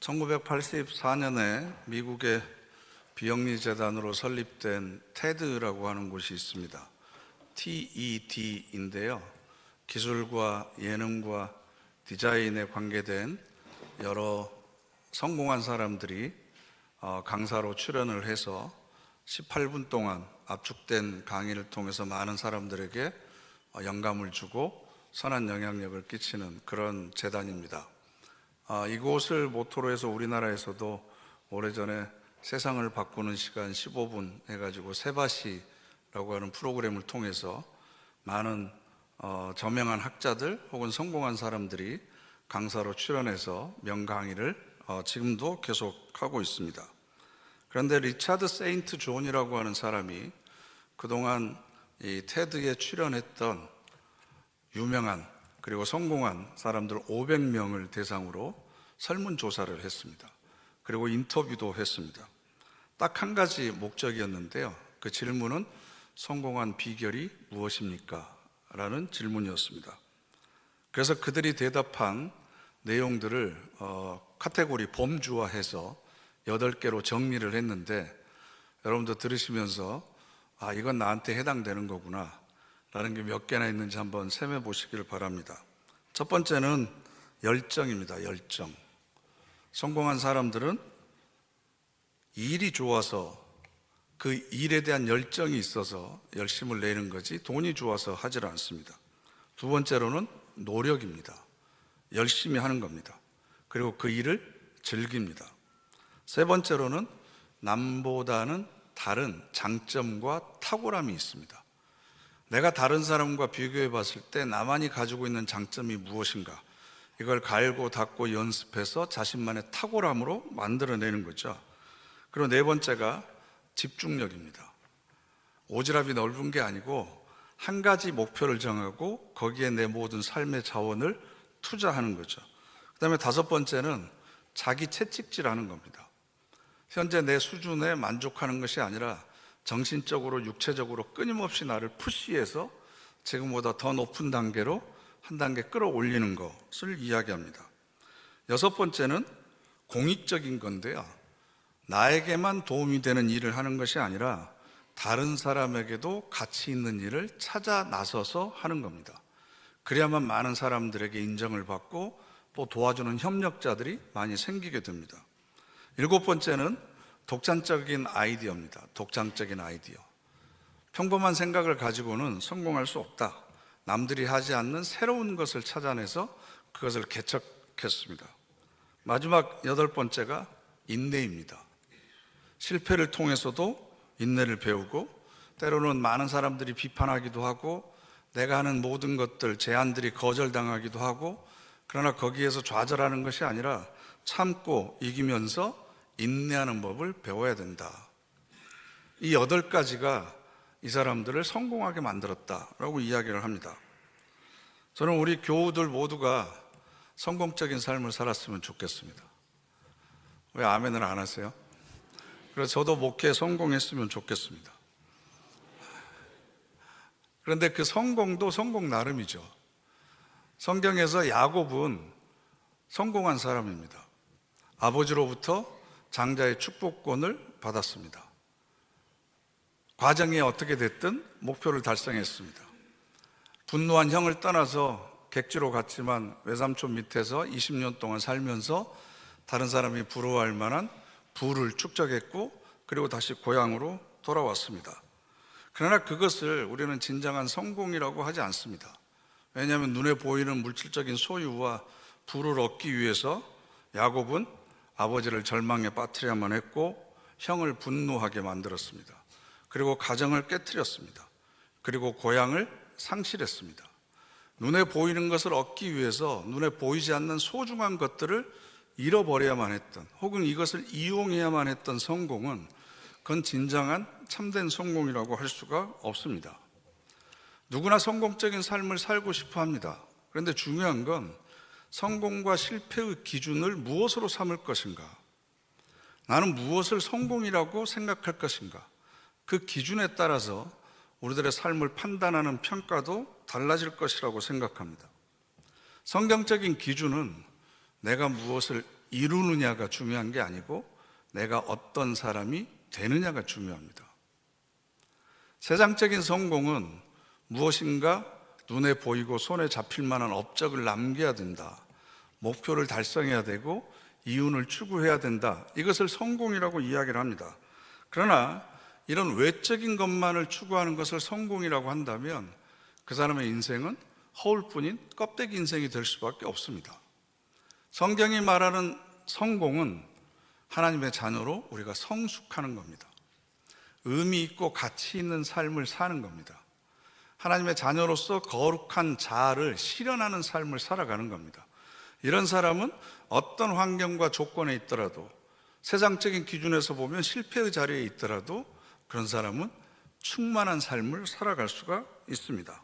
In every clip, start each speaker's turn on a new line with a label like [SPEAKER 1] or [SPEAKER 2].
[SPEAKER 1] 1984년에 미국의 비영리 재단으로 설립된 테드라고 하는 곳이 있습니다. TED인데요. 기술과 예능과 디자인에 관계된 여러 성공한 사람들이 강사로 출연을 해서 18분 동안 압축된 강의를 통해서 많은 사람들에게 영감을 주고 선한 영향력을 끼치는 그런 재단입니다. 이곳을 모토로 해서 우리나라에서도 오래전에 세상을 바꾸는 시간 15분 해가지고 세바시라고 하는 프로그램을 통해서 많은 저명한 학자들 혹은 성공한 사람들이 강사로 출연해서 명강의를 지금도 계속하고 있습니다. 그런데 리차드 세인트 존이라고 하는 사람이 그동안 이 테드에 출연했던 유명한 그리고 성공한 사람들 500명을 대상으로 설문조사를 했습니다. 그리고 인터뷰도 했습니다. 딱 한 가지 목적이었는데요. 그 질문은 성공한 비결이 무엇입니까? 라는 질문이었습니다. 그래서 그들이 대답한 내용들을 카테고리 범주화해서 8개로 정리를 했는데, 여러분도 들으시면서 이건 나한테 해당되는 거구나 라는 게 몇 개나 있는지 한번 셈해 보시기를 바랍니다. 첫 번째는 열정입니다. 열정. 성공한 사람들은 일이 좋아서 그 일에 대한 열정이 있어서 열심을 내는 거지 돈이 좋아서 하질 않습니다. 두 번째로는 노력입니다. 열심히 하는 겁니다. 그리고 그 일을 즐깁니다. 세 번째로는 남보다는 다른 장점과 탁월함이 있습니다. 내가 다른 사람과 비교해 봤을 때 나만이 가지고 있는 장점이 무엇인가, 이걸 갈고 닦고 연습해서 자신만의 탁월함으로 만들어내는 거죠. 그리고 네 번째가 집중력입니다. 오지랖이 넓은 게 아니고 한 가지 목표를 정하고 거기에 내 모든 삶의 자원을 투자하는 거죠. 그 다음에 다섯 번째는 자기 채찍질하는 겁니다. 현재 내 수준에 만족하는 것이 아니라 정신적으로 육체적으로 끊임없이 나를 푸시해서 지금보다 더 높은 단계로 한 단계 끌어올리는 것을 이야기합니다. 여섯 번째는 공익적인 건데요, 나에게만 도움이 되는 일을 하는 것이 아니라 다른 사람에게도 가치 있는 일을 찾아 나서서 하는 겁니다. 그래야만 많은 사람들에게 인정을 받고 또 도와주는 협력자들이 많이 생기게 됩니다. 일곱 번째는 독창적인 아이디어입니다. 독창적인 아이디어. 평범한 생각을 가지고는 성공할 수 없다. 남들이 하지 않는 새로운 것을 찾아내서 그것을 개척했습니다. 마지막 여덟 번째가 인내입니다. 실패를 통해서도 인내를 배우고, 때로는 많은 사람들이 비판하기도 하고 내가 하는 모든 것들, 제안들이 거절당하기도 하고, 그러나 거기에서 좌절하는 것이 아니라 참고 이기면서 인내하는 법을 배워야 된다. 이 8가지가 이 사람들을 성공하게 만들었다라고 이야기를 합니다. 저는 우리 교우들 모두가 성공적인 삶을 살았으면 좋겠습니다. 왜 아멘을 안 하세요? 그래서 저도 목회에 성공했으면 좋겠습니다. 그런데 그 성공도 성공 나름이죠. 성경에서 야곱은 성공한 사람입니다. 아버지로부터 장자의 축복권을 받았습니다. 과정이 어떻게 됐든 목표를 달성했습니다. 분노한 형을 떠나서 객지로 갔지만 외삼촌 밑에서 20년 동안 살면서 다른 사람이 부러워할 만한 부를 축적했고, 그리고 다시 고향으로 돌아왔습니다. 그러나 그것을 우리는 진정한 성공이라고 하지 않습니다. 왜냐하면 눈에 보이는 물질적인 소유와 부를 얻기 위해서 야곱은 아버지를 절망에 빠뜨려야만 했고, 형을 분노하게 만들었습니다. 그리고 가정을 깨뜨렸습니다. 그리고 고향을 상실했습니다. 눈에 보이는 것을 얻기 위해서 눈에 보이지 않는 소중한 것들을 잃어버려야만 했던, 혹은 이것을 이용해야만 했던 성공은, 그건 진정한 참된 성공이라고 할 수가 없습니다. 누구나 성공적인 삶을 살고 싶어 합니다. 그런데 중요한 건 성공과 실패의 기준을 무엇으로 삼을 것인가, 나는 무엇을 성공이라고 생각할 것인가, 그 기준에 따라서 우리들의 삶을 판단하는 평가도 달라질 것이라고 생각합니다. 성경적인 기준은 내가 무엇을 이루느냐가 중요한 게 아니고 내가 어떤 사람이 되느냐가 중요합니다. 세상적인 성공은 무엇인가 눈에 보이고 손에 잡힐 만한 업적을 남겨야 된다, 목표를 달성해야 되고 이윤을 추구해야 된다, 이것을 성공이라고 이야기를 합니다. 그러나 이런 외적인 것만을 추구하는 것을 성공이라고 한다면 그 사람의 인생은 허울뿐인 껍데기 인생이 될 수밖에 없습니다. 성경이 말하는 성공은 하나님의 자녀로 우리가 성숙하는 겁니다. 의미 있고 가치 있는 삶을 사는 겁니다. 하나님의 자녀로서 거룩한 자아를 실현하는 삶을 살아가는 겁니다. 이런 사람은 어떤 환경과 조건에 있더라도, 세상적인 기준에서 보면 실패의 자리에 있더라도 그런 사람은 충만한 삶을 살아갈 수가 있습니다.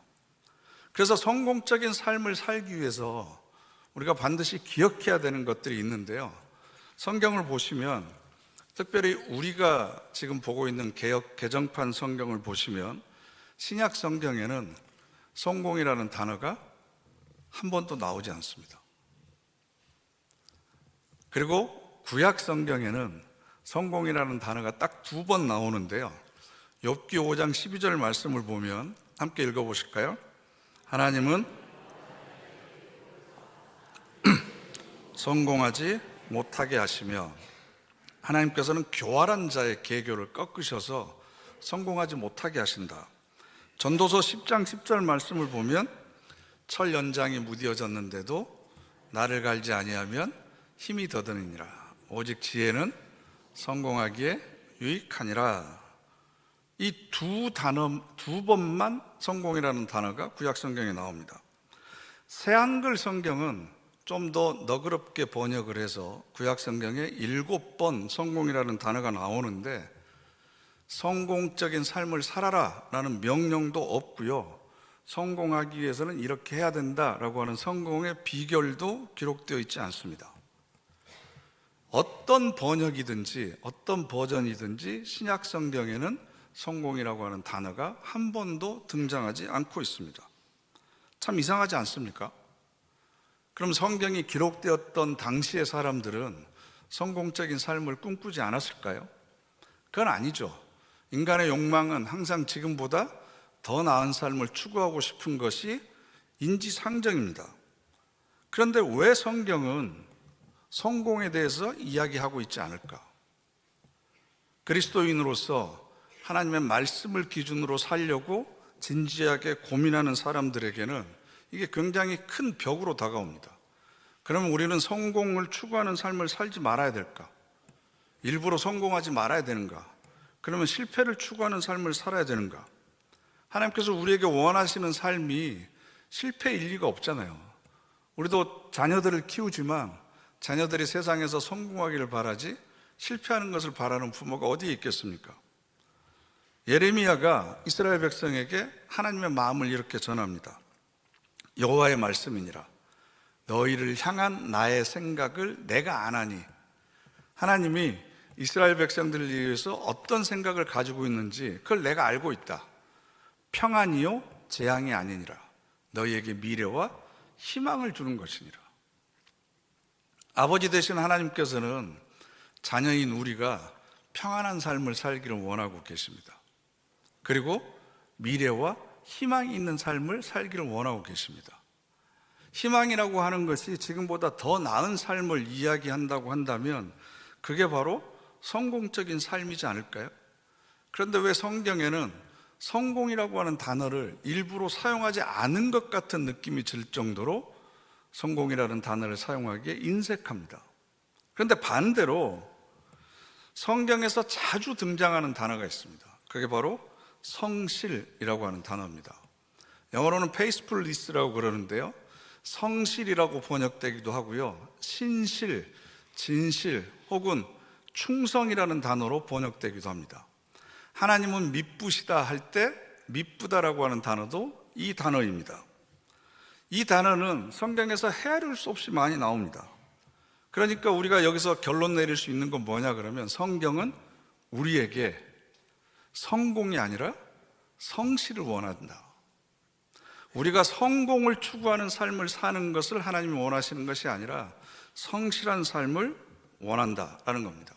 [SPEAKER 1] 그래서 성공적인 삶을 살기 위해서 우리가 반드시 기억해야 되는 것들이 있는데요, 성경을 보시면, 특별히 우리가 지금 보고 있는 개정판 성경을 보시면 신약 성경에는 성공이라는 단어가 한 번도 나오지 않습니다. 그리고 구약 성경에는 성공이라는 단어가 딱 2번 나오는데요, 욥기 5장 12절 말씀을 보면 함께 읽어보실까요? 하나님은 성공하지 못하게 하시며 하나님께서는 교활한 자의 계교를 꺾으셔서 성공하지 못하게 하신다. 전도서 10장 10절 말씀을 보면 철 연장이 무뎌졌는데도 나를 갈지 아니하면 힘이 더드니라. 오직 지혜는 성공하기에 유익하니라. 이 2번만 성공이라는 단어가 구약 성경에 나옵니다. 새한글 성경은 좀 더 너그럽게 번역을 해서 구약 성경에 7번 성공이라는 단어가 나오는데 성공적인 삶을 살아라 라는 명령도 없고요, 성공하기 위해서는 이렇게 해야 된다라고 하는 성공의 비결도 기록되어 있지 않습니다. 어떤 번역이든지 어떤 버전이든지 신약 성경에는 성공이라고 하는 단어가 한 번도 등장하지 않고 있습니다. 참 이상하지 않습니까? 그럼 성경이 기록되었던 당시의 사람들은 성공적인 삶을 꿈꾸지 않았을까요? 그건 아니죠. 인간의 욕망은 항상 지금보다 더 나은 삶을 추구하고 싶은 것이 인지상정입니다. 그런데 왜 성경은 성공에 대해서 이야기하고 있지 않을까? 그리스도인으로서 하나님의 말씀을 기준으로 살려고 진지하게 고민하는 사람들에게는 이게 굉장히 큰 벽으로 다가옵니다. 그러면 우리는 성공을 추구하는 삶을 살지 말아야 될까? 일부러 성공하지 말아야 되는가? 그러면 실패를 추구하는 삶을 살아야 되는가? 하나님께서 우리에게 원하시는 삶이 실패일 리가 없잖아요. 우리도 자녀들을 키우지만 자녀들이 세상에서 성공하기를 바라지 실패하는 것을 바라는 부모가 어디에 있겠습니까? 예레미야가 이스라엘 백성에게 하나님의 마음을 이렇게 전합니다. 여호와의 말씀이니라. 너희를 향한 나의 생각을 내가 아나니. 하나님이 이스라엘 백성들을 위해서 어떤 생각을 가지고 있는지 그걸 내가 알고 있다. 평안이요 재앙이 아니니라. 너희에게 미래와 희망을 주는 것이니라. 아버지 되신 하나님께서는 자녀인 우리가 평안한 삶을 살기를 원하고 계십니다. 그리고 미래와 희망이 있는 삶을 살기를 원하고 계십니다. 희망이라고 하는 것이 지금보다 더 나은 삶을 이야기한다고 한다면 그게 바로 성공적인 삶이지 않을까요? 그런데 왜 성경에는 성공이라고 하는 단어를 일부러 사용하지 않은 것 같은 느낌이 들 정도로 성공이라는 단어를 사용하기에 인색합니다. 그런데 반대로 성경에서 자주 등장하는 단어가 있습니다. 그게 바로 성실이라고 하는 단어입니다. 영어로는 faithfulness라고 그러는데요, 성실이라고 번역되기도 하고요, 신실, 진실 혹은 충성이라는 단어로 번역되기도 합니다. 하나님은 미쁘시다 할 때 미쁘다라고 하는 단어도 이 단어입니다. 이 단어는 성경에서 헤아릴 수 없이 많이 나옵니다. 그러니까 우리가 여기서 결론 내릴 수 있는 건 뭐냐 그러면 성경은 우리에게 성공이 아니라 성실을 원한다. 우리가 성공을 추구하는 삶을 사는 것을 하나님이 원하시는 것이 아니라 성실한 삶을 원한다라는 겁니다.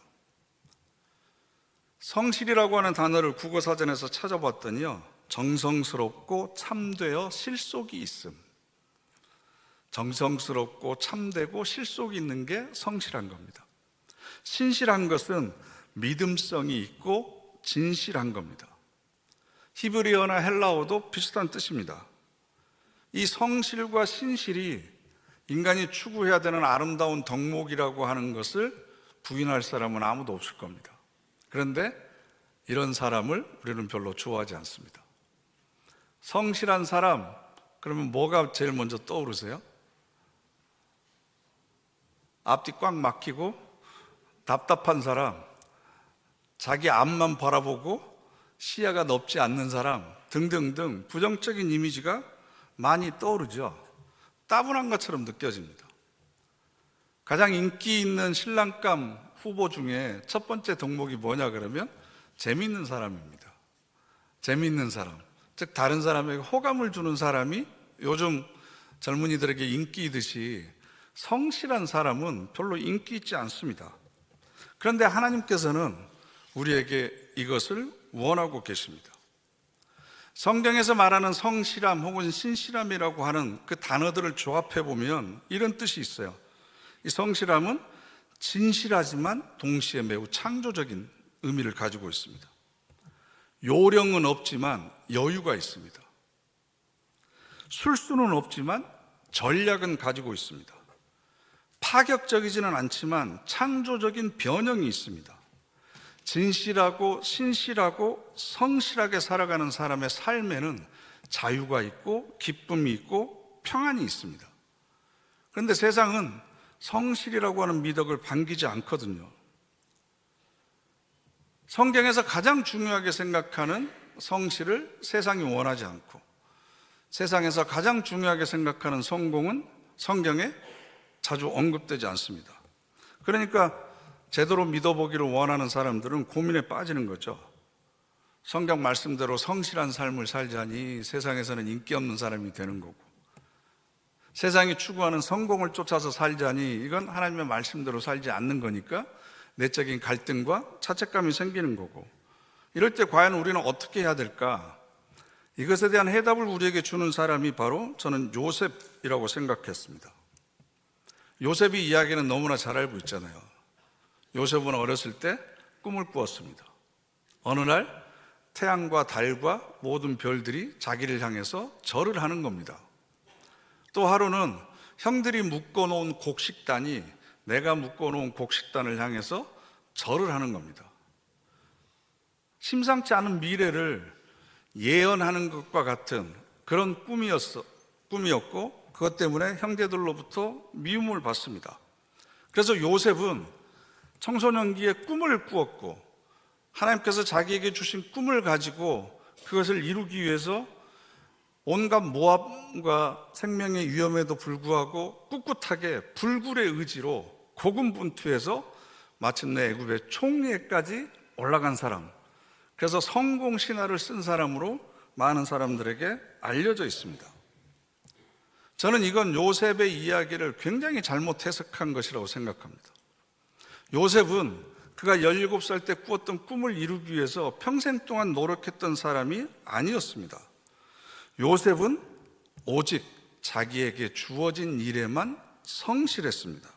[SPEAKER 1] 성실이라고 하는 단어를 국어사전에서 찾아봤더니요, 정성스럽고 참되어 실속이 있음. 정성스럽고 참되고 실속이 있는 게 성실한 겁니다. 신실한 것은 믿음성이 있고 진실한 겁니다. 히브리어나 헬라어도 비슷한 뜻입니다. 이 성실과 신실이 인간이 추구해야 되는 아름다운 덕목이라고 하는 것을 부인할 사람은 아무도 없을 겁니다. 그런데 이런 사람을 우리는 별로 좋아하지 않습니다. 성실한 사람, 그러면 뭐가 제일 먼저 떠오르세요? 앞뒤 꽉 막히고 답답한 사람, 자기 앞만 바라보고 시야가 넓지 않는 사람 등등등 부정적인 이미지가 많이 떠오르죠. 따분한 것처럼 느껴집니다. 가장 인기 있는 신랑감 후보 중에 첫 번째 덕목이 뭐냐 그러면 재미있는 사람입니다. 재미있는 사람, 즉 다른 사람에게 호감을 주는 사람이 요즘 젊은이들에게 인기이듯이 성실한 사람은 별로 인기 있지 않습니다. 그런데 하나님께서는 우리에게 이것을 원하고 계십니다. 성경에서 말하는 성실함 혹은 신실함이라고 하는 그 단어들을 조합해 보면 이런 뜻이 있어요. 이 성실함은 진실하지만 동시에 매우 창조적인 의미를 가지고 있습니다. 요령은 없지만 여유가 있습니다. 술수는 없지만 전략은 가지고 있습니다. 파격적이지는 않지만 창조적인 변형이 있습니다. 진실하고 신실하고 성실하게 살아가는 사람의 삶에는 자유가 있고 기쁨이 있고 평안이 있습니다. 그런데 세상은 성실이라고 하는 미덕을 반기지 않거든요. 성경에서 가장 중요하게 생각하는 성실을 세상이 원하지 않고, 세상에서 가장 중요하게 생각하는 성공은 성경에 자주 언급되지 않습니다. 그러니까 제대로 믿어보기를 원하는 사람들은 고민에 빠지는 거죠. 성경 말씀대로 성실한 삶을 살자니 세상에서는 인기 없는 사람이 되는 거고, 세상이 추구하는 성공을 쫓아서 살자니 이건 하나님의 말씀대로 살지 않는 거니까 내적인 갈등과 자책감이 생기는 거고, 이럴 때 과연 우리는 어떻게 해야 될까? 이것에 대한 해답을 우리에게 주는 사람이 바로 저는 요셉이라고 생각했습니다. 요셉이 이야기는 너무나 잘 알고 있잖아요. 요셉은 어렸을 때 꿈을 꾸었습니다. 어느 날 태양과 달과 모든 별들이 자기를 향해서 절을 하는 겁니다. 또 하루는 형들이 묶어놓은 곡식단이 내가 묶어놓은 곡식단을 향해서 절을 하는 겁니다. 심상치 않은 미래를 예언하는 것과 같은 그런 꿈이었고, 그것 때문에 형제들로부터 미움을 받습니다. 그래서 요셉은 청소년기에 꿈을 꾸었고, 하나님께서 자기에게 주신 꿈을 가지고 그것을 이루기 위해서 온갖 모함과 생명의 위험에도 불구하고 꿋꿋하게 불굴의 의지로 고군분투해서 마침내 애굽의 총리에까지 올라간 사람, 그래서 성공 신화를 쓴 사람으로 많은 사람들에게 알려져 있습니다. 저는 이건 요셉의 이야기를 굉장히 잘못 해석한 것이라고 생각합니다. 요셉은 그가 17살 때 꾸었던 꿈을 이루기 위해서 평생 동안 노력했던 사람이 아니었습니다. 요셉은 오직 자기에게 주어진 일에만 성실했습니다.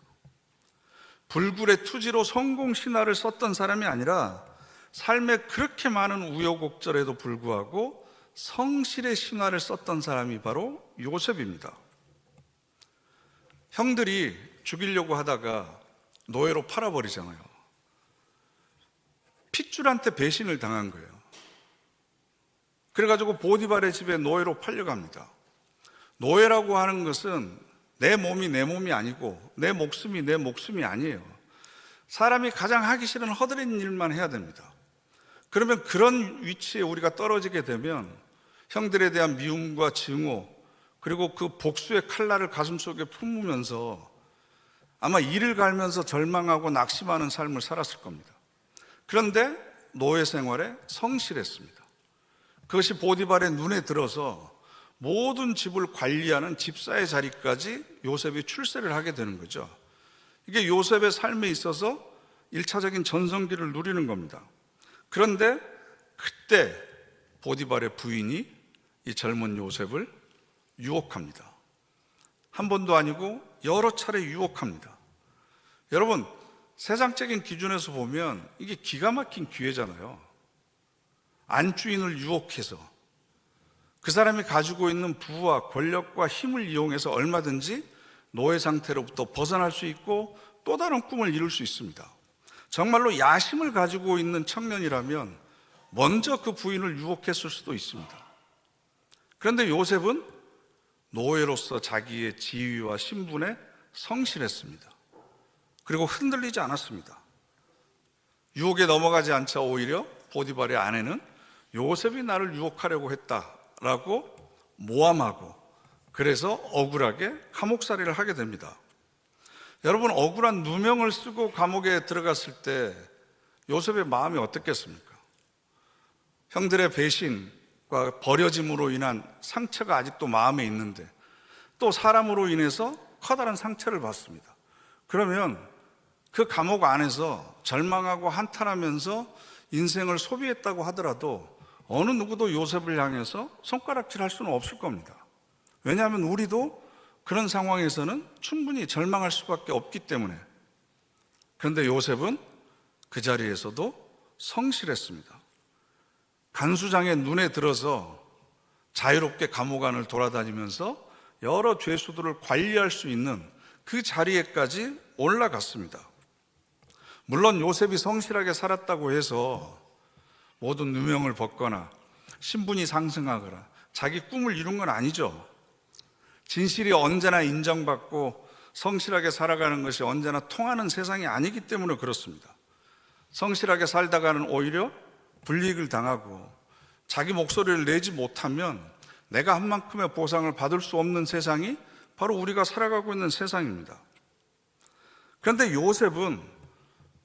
[SPEAKER 1] 불굴의 투지로 성공 신화를 썼던 사람이 아니라 삶에 그렇게 많은 우여곡절에도 불구하고 성실의 신화를 썼던 사람이 바로 요셉입니다. 형들이 죽이려고 하다가 노예로 팔아버리잖아요. 핏줄한테 배신을 당한 거예요. 그래가지고 보디발의 집에 노예로 팔려갑니다. 노예라고 하는 것은 내 몸이 내 몸이 아니고 내 목숨이 내 목숨이 아니에요. 사람이 가장 하기 싫은 허드렛 일만 해야 됩니다. 그러면 그런 위치에 우리가 떨어지게 되면 형들에 대한 미움과 증오, 그리고 그 복수의 칼날을 가슴속에 품으면서 아마 이를 갈면서 절망하고 낙심하는 삶을 살았을 겁니다. 그런데 노예 생활에 성실했습니다. 그것이 보디발의 눈에 들어서 모든 집을 관리하는 집사의 자리까지 요셉이 출세를 하게 되는 거죠. 이게 요셉의 삶에 있어서 1차적인 전성기를 누리는 겁니다. 그런데 그때 보디발의 부인이 이 젊은 요셉을 유혹합니다. 한 번도 아니고 여러 차례 유혹합니다. 여러분, 세상적인 기준에서 보면 이게 기가 막힌 기회잖아요. 안주인을 유혹해서 그 사람이 가지고 있는 부와 권력과 힘을 이용해서 얼마든지 노예 상태로부터 벗어날 수 있고 또 다른 꿈을 이룰 수 있습니다. 정말로 야심을 가지고 있는 청년이라면 먼저 그 부인을 유혹했을 수도 있습니다. 그런데 요셉은 노예로서 자기의 지위와 신분에 성실했습니다. 그리고 흔들리지 않았습니다. 유혹에 넘어가지 않자 오히려 보디발의 아내는 요셉이 나를 유혹하려고 했다라고 모함하고 그래서 억울하게 감옥살이를 하게 됩니다. 여러분, 억울한 누명을 쓰고 감옥에 들어갔을 때 요셉의 마음이 어떻겠습니까? 형들의 배신과 버려짐으로 인한 상처가 아직도 마음에 있는데 또 사람으로 인해서 커다란 상처를 받습니다. 그러면 그 감옥 안에서 절망하고 한탄하면서 인생을 소비했다고 하더라도 어느 누구도 요셉을 향해서 손가락질할 수는 없을 겁니다. 왜냐하면 우리도 그런 상황에서는 충분히 절망할 수밖에 없기 때문에. 그런데 요셉은 그 자리에서도 성실했습니다. 간수장의 눈에 들어서 자유롭게 감옥 안을 돌아다니면서 여러 죄수들을 관리할 수 있는 그 자리에까지 올라갔습니다. 물론 요셉이 성실하게 살았다고 해서 모든 누명을 벗거나 신분이 상승하거나 자기 꿈을 이룬 건 아니죠. 진실이 언제나 인정받고 성실하게 살아가는 것이 언제나 통하는 세상이 아니기 때문에 그렇습니다. 성실하게 살다가는 오히려 불이익을 당하고 자기 목소리를 내지 못하면 내가 한 만큼의 보상을 받을 수 없는 세상이 바로 우리가 살아가고 있는 세상입니다. 그런데 요셉은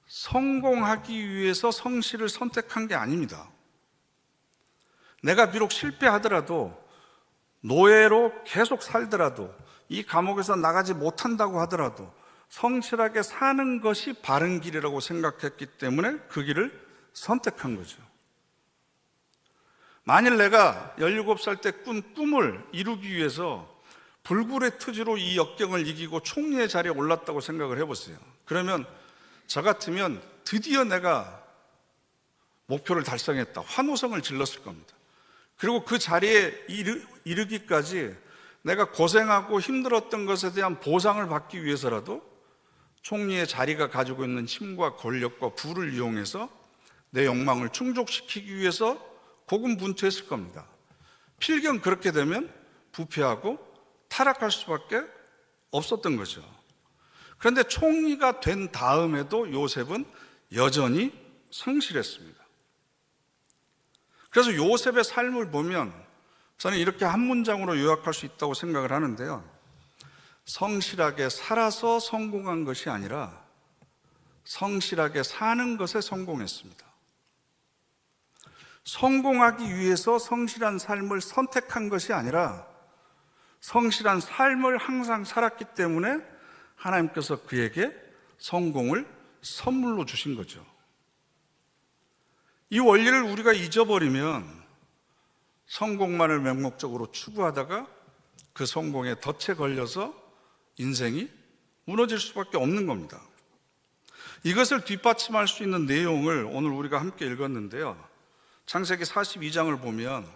[SPEAKER 1] 성공하기 위해서 성실을 선택한 게 아닙니다. 내가 비록 실패하더라도 노예로 계속 살더라도 이 감옥에서 나가지 못한다고 하더라도 성실하게 사는 것이 바른 길이라고 생각했기 때문에 그 길을 선택한 거죠. 만일 내가 17살 때 꾼 꿈을 이루기 위해서 불굴의 투지로 이 역경을 이기고 총리의 자리에 올랐다고 생각을 해보세요. 그러면 저 같으면 드디어 내가 목표를 달성했다, 환호성을 질렀을 겁니다. 그리고 그 자리에 이르기까지 내가 고생하고 힘들었던 것에 대한 보상을 받기 위해서라도 총리의 자리가 가지고 있는 힘과 권력과 부를 이용해서 내 욕망을 충족시키기 위해서 고군분투했을 겁니다. 필경 그렇게 되면 부패하고 타락할 수밖에 없었던 거죠. 그런데 총리가 된 다음에도 요셉은 여전히 성실했습니다. 그래서 요셉의 삶을 보면 저는 이렇게 한 문장으로 요약할 수 있다고 생각을 하는데요. 성실하게 살아서 성공한 것이 아니라 성실하게 사는 것에 성공했습니다. 성공하기 위해서 성실한 삶을 선택한 것이 아니라 성실한 삶을 항상 살았기 때문에 하나님께서 그에게 성공을 선물로 주신 거죠. 이 원리를 우리가 잊어버리면 성공만을 맹목적으로 추구하다가 그 성공에 덫에 걸려서 인생이 무너질 수밖에 없는 겁니다. 이것을 뒷받침할 수 있는 내용을 오늘 우리가 함께 읽었는데요. 창세기 42장을 보면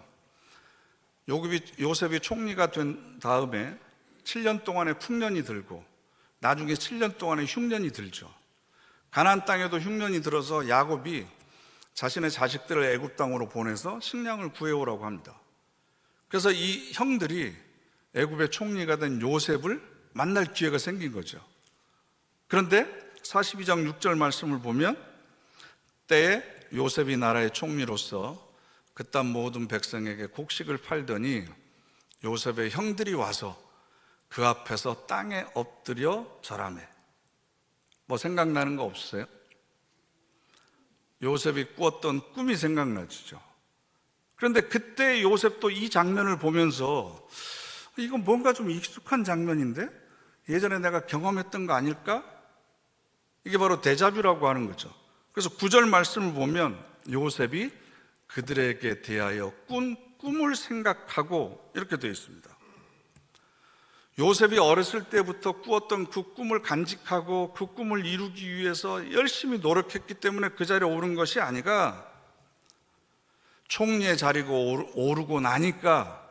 [SPEAKER 1] 요셉이 총리가 된 다음에 7년 동안의 풍년이 들고 나중에 7년 동안의 흉년이 들죠. 가나안 땅에도 흉년이 들어서 야곱이 자신의 자식들을 애굽 땅으로 보내서 식량을 구해오라고 합니다. 그래서 이 형들이 애굽의 총리가 된 요셉을 만날 기회가 생긴 거죠. 그런데 42장 6절 말씀을 보면 때에 요셉이 나라의 총리로서 그 땅 모든 백성에게 곡식을 팔더니 요셉의 형들이 와서 그 앞에서 땅에 엎드려 절하매. 뭐 생각나는 거 없으세요? 요셉이 꾸었던 꿈이 생각나시죠? 그런데 그때 요셉도 이 장면을 보면서 이건 뭔가 좀 익숙한 장면인데 예전에 내가 경험했던 거 아닐까? 이게 바로 데자뷰라고 하는 거죠. 그래서 9절 말씀을 보면 요셉이 그들에게 대하여 꾼 꿈을 생각하고 이렇게 되어 있습니다. 요셉이 어렸을 때부터 꾸었던 그 꿈을 간직하고 그 꿈을 이루기 위해서 열심히 노력했기 때문에 그 자리에 오른 것이 아니라 총리의 자리가 오르고 나니까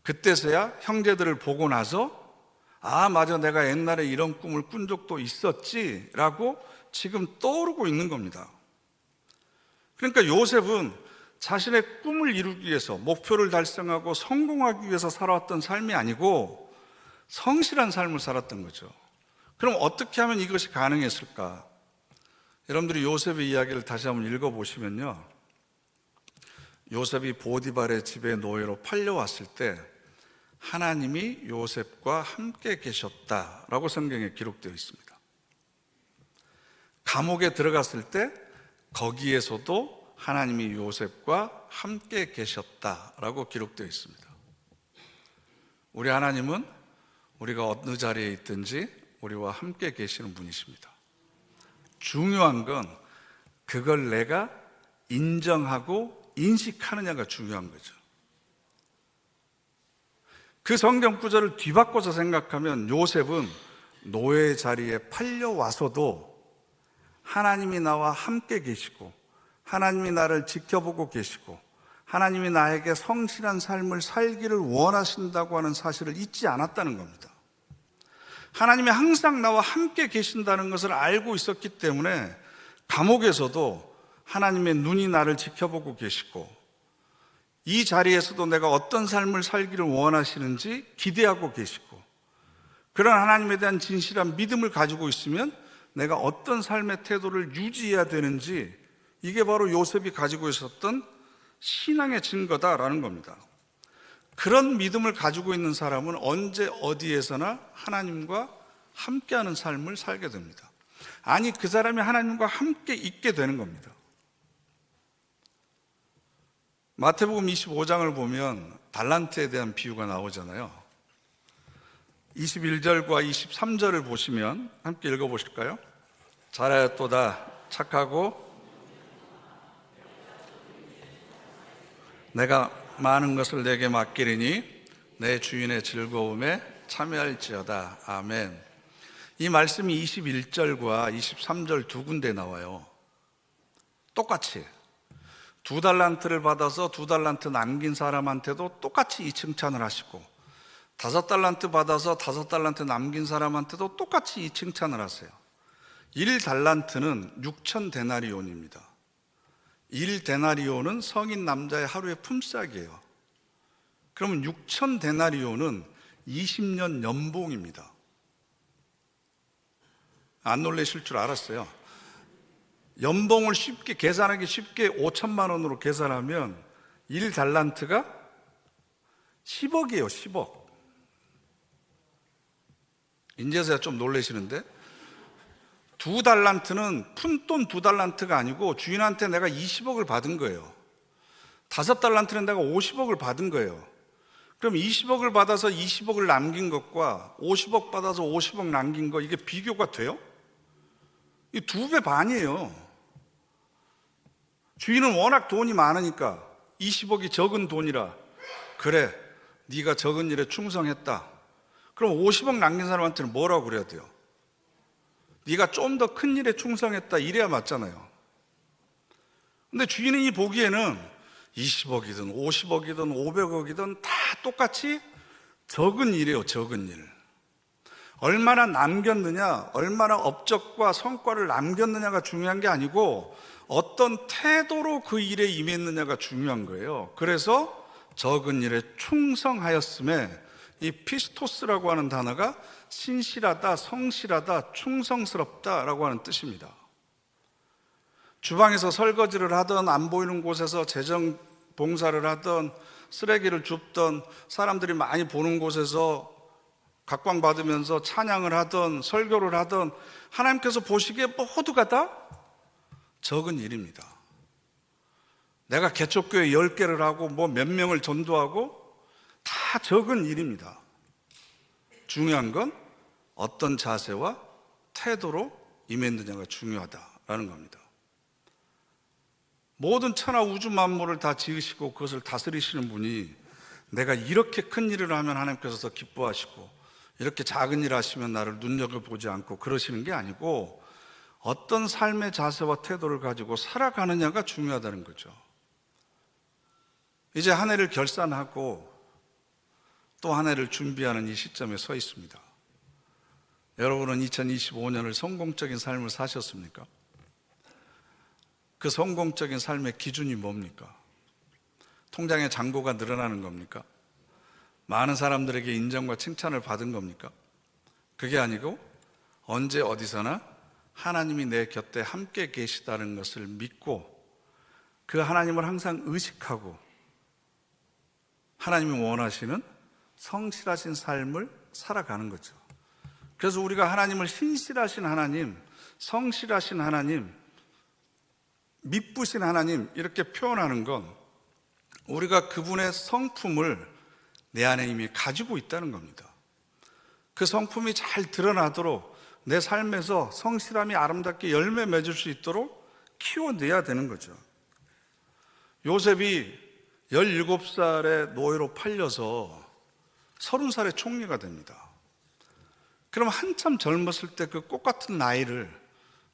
[SPEAKER 1] 그때서야 형제들을 보고 나서 아, 맞아, 내가 옛날에 이런 꿈을 꾼 적도 있었지 라고 지금 떠오르고 있는 겁니다. 그러니까 요셉은 자신의 꿈을 이루기 위해서, 목표를 달성하고 성공하기 위해서 살아왔던 삶이 아니고 성실한 삶을 살았던 거죠. 그럼 어떻게 하면 이것이 가능했을까? 여러분들이 요셉의 이야기를 다시 한번 읽어보시면요, 요셉이 보디발의 집에 노예로 팔려왔을 때 하나님이 요셉과 함께 계셨다라고 성경에 기록되어 있습니다. 감옥에 들어갔을 때 거기에서도 하나님이 요셉과 함께 계셨다라고 기록되어 있습니다. 우리 하나님은 우리가 어느 자리에 있든지 우리와 함께 계시는 분이십니다. 중요한 건 그걸 내가 인정하고 인식하느냐가 중요한 거죠. 그 성경 구절을 뒤바꿔서 생각하면 요셉은 노예 자리에 팔려와서도 하나님이 나와 함께 계시고 하나님이 나를 지켜보고 계시고 하나님이 나에게 성실한 삶을 살기를 원하신다고 하는 사실을 잊지 않았다는 겁니다. 하나님이 항상 나와 함께 계신다는 것을 알고 있었기 때문에 감옥에서도 하나님의 눈이 나를 지켜보고 계시고 이 자리에서도 내가 어떤 삶을 살기를 원하시는지 기대하고 계시고 그런 하나님에 대한 진실한 믿음을 가지고 있으면 내가 어떤 삶의 태도를 유지해야 되는지, 이게 바로 요셉이 가지고 있었던 신앙의 증거다라는 겁니다. 그런 믿음을 가지고 있는 사람은 언제 어디에서나 하나님과 함께하는 삶을 살게 됩니다. 아니, 그 사람이 하나님과 함께 있게 되는 겁니다. 마태복음 25장을 보면 달란트에 대한 비유가 나오잖아요. 21절과 23절을 보시면 함께 읽어보실까요? 잘하였도다 착하고 내가 많은 것을 내게 맡기리니 내 주인의 즐거움에 참여할지어다. 아멘. 이 말씀이 21절과 23절 두 군데 나와요. 똑같이 2달란트를 받아서 2달란트 남긴 사람한테도 똑같이 이 칭찬을 하시고 5달란트 받아서 5달란트 남긴 사람한테도 똑같이 이 칭찬을 하세요. 1달란트는 6,000데나리온입니다. 1데나리온은 성인 남자의 하루의 품삯이에요. 그러면 6,000데나리온은 20년 연봉입니다. 안 놀라실 줄 알았어요. 연봉을 쉽게 계산하기 쉽게 5천만 원으로 계산하면 1달란트가 10억이에요. 10억. 인제서야 좀 놀라시는데 2달란트는 푼돈 2달란트가 아니고 주인한테 내가 20억을 받은 거예요. 5달란트는 내가 50억을 받은 거예요. 그럼 20억을 받아서 20억을 남긴 것과 50억 받아서 50억 남긴 거, 이게 비교가 돼요? 이 2배 반이에요. 주인은 워낙 돈이 많으니까 20억이 적은 돈이라, 그래, 네가 적은 일에 충성했다. 그럼 50억 남긴 사람한테는 뭐라고 그래야 돼요? 네가 좀 더 큰 일에 충성했다, 이래야 맞잖아요. 근데 주인이 보기에는 20억이든 50억이든 500억이든 다 똑같이 적은 일이에요. 적은 일. 얼마나 남겼느냐, 얼마나 업적과 성과를 남겼느냐가 중요한 게 아니고 어떤 태도로 그 일에 임했느냐가 중요한 거예요. 그래서 적은 일에 충성하였음에 이 피스토스라고 하는 단어가 신실하다, 성실하다, 충성스럽다라고 하는 뜻입니다. 주방에서 설거지를 하던, 안 보이는 곳에서 재정 봉사를 하던, 쓰레기를 줍던, 사람들이 많이 보는 곳에서 각광받으면서 찬양을 하던, 설교를 하던, 하나님께서 보시기에 모두가 다 적은 일입니다. 내가 개척교회 10개를 하고 뭐 몇 명을 전도하고 다 적은 일입니다. 중요한 건 어떤 자세와 태도로 임했느냐가 중요하다라는 겁니다. 모든 천하 우주 만물을 다 지으시고 그것을 다스리시는 분이 내가 이렇게 큰 일을 하면 하나님께서 더 기뻐하시고 이렇게 작은 일 하시면 나를 눈여겨보지 않고 그러시는 게 아니고 어떤 삶의 자세와 태도를 가지고 살아가느냐가 중요하다는 거죠. 이제 한 해를 결산하고 또 한 해를 준비하는 이 시점에 서 있습니다. 여러분은 2025년을 성공적인 삶을 사셨습니까? 그 성공적인 삶의 기준이 뭡니까? 통장에 잔고가 늘어나는 겁니까? 많은 사람들에게 인정과 칭찬을 받은 겁니까? 그게 아니고 언제 어디서나 하나님이 내 곁에 함께 계시다는 것을 믿고 그 하나님을 항상 의식하고 하나님이 원하시는 성실하신 삶을 살아가는 거죠. 그래서 우리가 하나님을 신실하신 하나님, 성실하신 하나님, 미쁘신 하나님 이렇게 표현하는 건 우리가 그분의 성품을 내 안에 이미 가지고 있다는 겁니다. 그 성품이 잘 드러나도록 내 삶에서 성실함이 아름답게 열매 맺을 수 있도록 키워내야 되는 거죠. 요셉이 17살의 노예로 팔려서 30살의 총리가 됩니다. 그럼 한참 젊었을 때 그 꽃 같은 나이를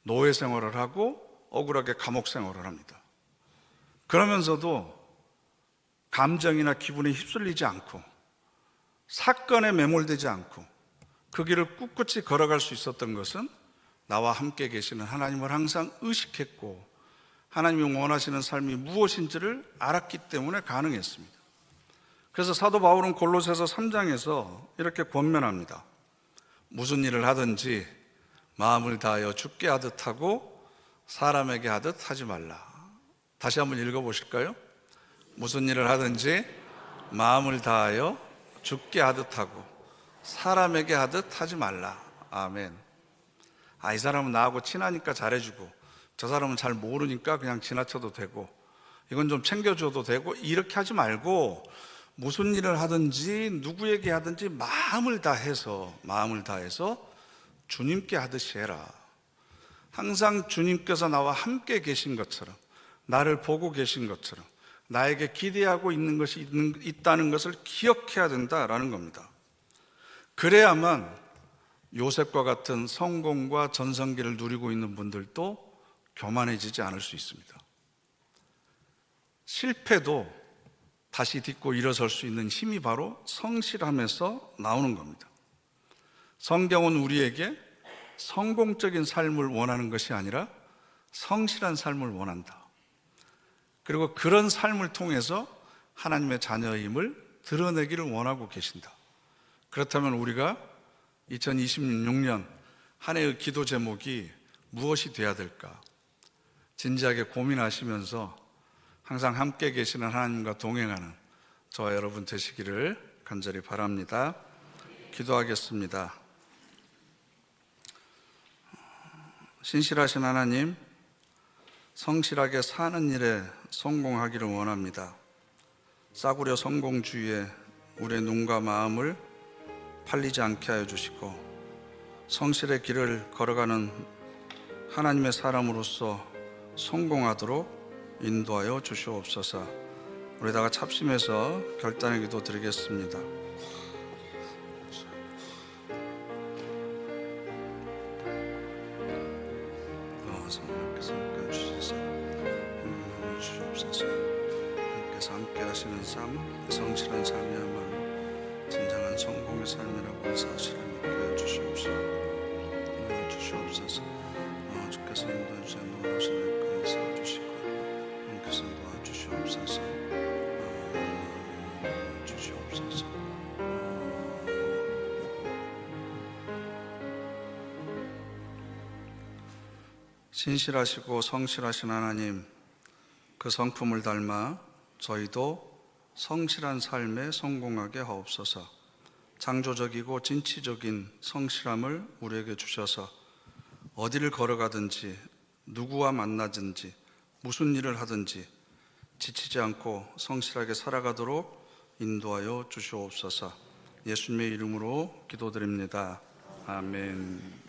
[SPEAKER 1] 노예 생활을 하고 억울하게 감옥 생활을 합니다. 그러면서도 감정이나 기분에 휩쓸리지 않고 사건에 매몰되지 않고 그 길을 꿋꿋이 걸어갈 수 있었던 것은 나와 함께 계시는 하나님을 항상 의식했고 하나님이 원하시는 삶이 무엇인지를 알았기 때문에 가능했습니다. 그래서 사도 바울은 골로새서 3장에서 이렇게 권면합니다. 무슨 일을 하든지 마음을 다하여 주께 하듯 하고 사람에게 하듯 하지 말라. 다시 한번 읽어보실까요? 무슨 일을 하든지 마음을 다하여 주께 하듯 하고 사람에게 하듯 하지 말라. 아멘. 이 사람은 나하고 친하니까 잘해주고 저 사람은 잘 모르니까 그냥 지나쳐도 되고 이건 좀 챙겨줘도 되고 이렇게 하지 말고 무슨 일을 하든지 누구에게 하든지 마음을 다해서 주님께 하듯이 해라. 항상 주님께서 나와 함께 계신 것처럼 나를 보고 계신 것처럼 나에게 기대하고 있는 것이 있다는 것을 기억해야 된다라는 겁니다. 그래야만 요셉과 같은 성공과 전성기를 누리고 있는 분들도 교만해지지 않을 수 있습니다. 실패도 다시 딛고 일어설 수 있는 힘이 바로 성실함에서 나오는 겁니다. 성경은 우리에게 성공적인 삶을 원하는 것이 아니라 성실한 삶을 원한다. 그리고 그런 삶을 통해서 하나님의 자녀임을 드러내기를 원하고 계신다. 그렇다면 우리가 2026년 한 해의 기도 제목이 무엇이 되어야 될까? 진지하게 고민하시면서 항상 함께 계시는 하나님과 동행하는 저와 여러분 되시기를 간절히 바랍니다. 기도하겠습니다. 신실하신 하나님, 성실하게 사는 일에 성공하기를 원합니다. 싸구려 성공주의에 우리의 눈과 마음을 팔리지 않게 하여 주시고 성실의 길을 걸어가는 하나님의 사람으로서 성공하도록 인도하여 주시옵소서. 우리다가 합심해서 결단의 기도 드리겠습니다. 성령께서 함께 주시소. 주시옵소서. 하나님께서 함께 하시는 삶, 성실한 삶이야말로 진정한 성공의 삶이라고 사실을 믿게 하여 주시옵소서. 주께서 인도해 주신 놀라신 은혜를 세워주시고 하나님께서 도와주시옵소서. 주시옵소서. 신실하시고 성실하신 하나님, 그 성품을 닮아 저희도 성실한 삶에 성공하게 하옵소서. 창조적이고 진취적인 성실함을 우리에게 주셔서 어디를 걸어가든지 누구와 만나든지 무슨 일을 하든지 지치지 않고 성실하게 살아가도록 인도하여 주시옵소서. 예수님의 이름으로 기도드립니다. 아멘.